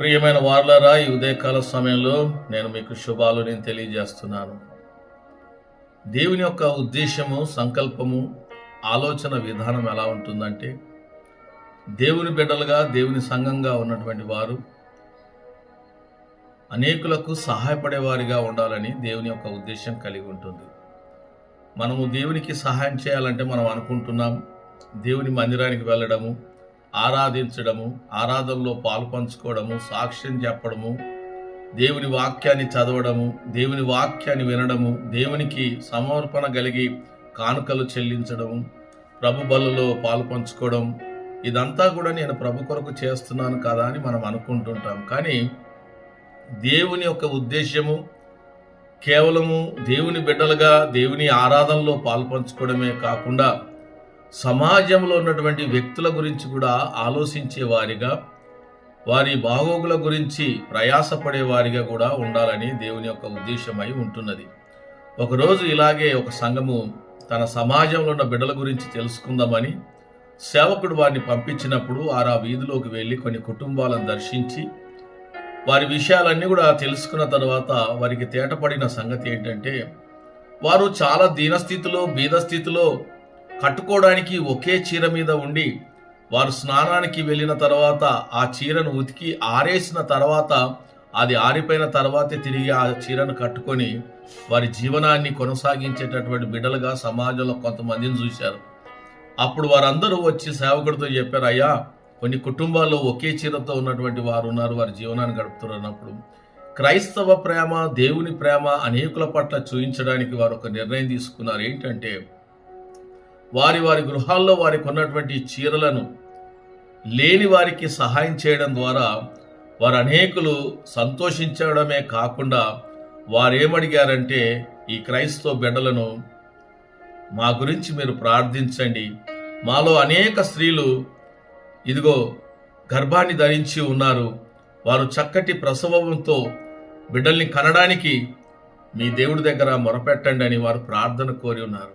ప్రియమైన వార్లారా, ఈ ఉదయకాల సమయంలో నేను మీకు శుభాలు తెలియజేస్తున్నాను. దేవుని యొక్క ఉద్దేశము, సంకల్పము, ఆలోచన విధానం ఎలా ఉంటుందంటే, దేవుని బిడ్డలుగా, దేవుని సంఘంగా ఉన్నటువంటి వారు అనేకులకు సహాయపడేవారిగా ఉండాలని దేవుని యొక్క ఉద్దేశం కలిగి ఉంటుంది. మనము దేవునికి సహాయం చేయాలంటే మనం అనుకుంటున్నాం, దేవుని మందిరానికి వెళ్ళడము, ఆరాధించడము, ఆరాధనలో పాలు పంచుకోవడము, సాక్ష్యం చెప్పడము, దేవుని వాక్యాన్ని చదవడము, దేవుని వాక్యాన్ని వినడము, దేవునికి సమర్పణ కలిగి కానుకలు చెల్లించడము, ప్రభు బలులో పాలు పంచుకోవడం, ఇదంతా కూడా నేను ప్రభు కొరకు చేస్తున్నాను కదా అని మనం అనుకుంటుంటాం. కానీ దేవుని యొక్క ఉద్దేశము కేవలము దేవుని బిడ్డలుగా దేవుని ఆరాధనలో పాలు పంచుకోవడమే కాకుండా సమాజంలో ఉన్నటువంటి వ్యక్తుల గురించి కూడా ఆలోచించే వారిగా, వారి బాగోగుల గురించి ప్రయాసపడే వారిగా కూడా ఉండాలని దేవుని యొక్క ఉద్దేశమై ఉంటున్నది. ఒకరోజు ఇలాగే ఒక సంఘము తన సమాజంలో ఉన్న బిడ్డల గురించి తెలుసుకుందామని సేవకుడు వారిని పంపించినప్పుడు ఆ వీధిలోకి వెళ్ళి కొన్ని కుటుంబాలను దర్శించి వారి విషయాలన్నీ కూడా తెలుసుకున్న తర్వాత వారికి తేటపడిన సంగతి ఏంటంటే, వారు చాలా దీనస్థితిలో, బీదస్థితిలో కట్టుకోవడానికి ఒకే చీర మీద ఉండి, వారు స్నానానికి వెళ్ళిన తర్వాత ఆ చీరను ఉతికి ఆరేసిన తర్వాత, అది ఆరిపోయిన తర్వాతే తిరిగి ఆ చీరను కట్టుకొని వారి జీవనాన్ని కొనసాగించేటటువంటి బిడ్డలుగా సమాజంలో కొంతమందిని చూశారు. అప్పుడు వారందరూ వచ్చి సేవకుడితో చెప్పారు, అయ్యా, కొన్ని కుటుంబాల్లో ఒకే చీరతో ఉన్నటువంటి వారు ఉన్నారు, వారి జీవనాన్ని గడుపుతున్నప్పుడు క్రైస్తవ ప్రేమ, దేవుని ప్రేమ అనేకుల పట్ల చూపించడానికి వారు ఒక నిర్ణయం తీసుకున్నారు. ఏంటంటే, వారి గృహాల్లో వారికి ఉన్నటువంటి చీరలను లేని వారికి సహాయం చేయడం ద్వారా వారు అనేకులు సంతోషించడమే కాకుండా వారేమడిగారంటే, ఈ క్రైస్తవ బిడ్డలను మా గురించి మీరు ప్రార్థించండి. మాలో అనేక స్త్రీలు ఇదిగో గర్భాన్ని ధరించి ఉన్నారు, వారు చక్కటి ప్రసవంతో బిడ్డల్ని కనడానికి మీ దేవుడి దగ్గర మొరపెట్టండి అని వారు ప్రార్థన కోరి ఉన్నారు.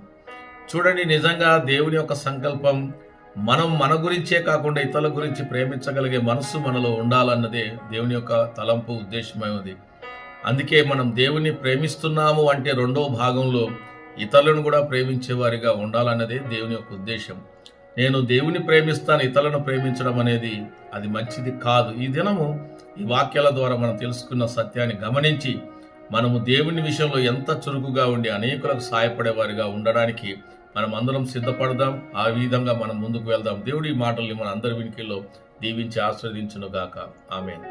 చూడండి, నిజంగా దేవుని యొక్క సంకల్పం మనం మన గురించే కాకుండా ఇతరుల గురించి ప్రేమించగలిగే మనస్సు మనలో ఉండాలన్నదే దేవుని యొక్క తలంపు, ఉద్దేశమై ఉంది. అందుకే మనం దేవుని ప్రేమిస్తున్నాము అంటే రెండవ భాగంలో ఇతరులను కూడా ప్రేమించేవారిగా ఉండాలన్నదే దేవుని యొక్క ఉద్దేశం. నేను దేవుని ప్రేమిస్తాను, ఇతరులను ప్రేమించడం అనేది అది మంచిది కాదు. ఈ దినము ఈ వాక్యాల ద్వారా మనం తెలుసుకున్న సత్యాన్ని గమనించి మనము దేవుని విషయంలో ఎంత చురుకుగా ఉండి అనేకులకు సహాయపడేవారిగా ఉండడానికి మనం అందరం సిద్ధపడదాం. ఆ విధంగా మనం ముందుకు వెళ్దాం. దేవుడి మాటల్ని మన అందరి వినికిల్లో దీవించి ఆస్వాదించును గాక. ఆమేన్.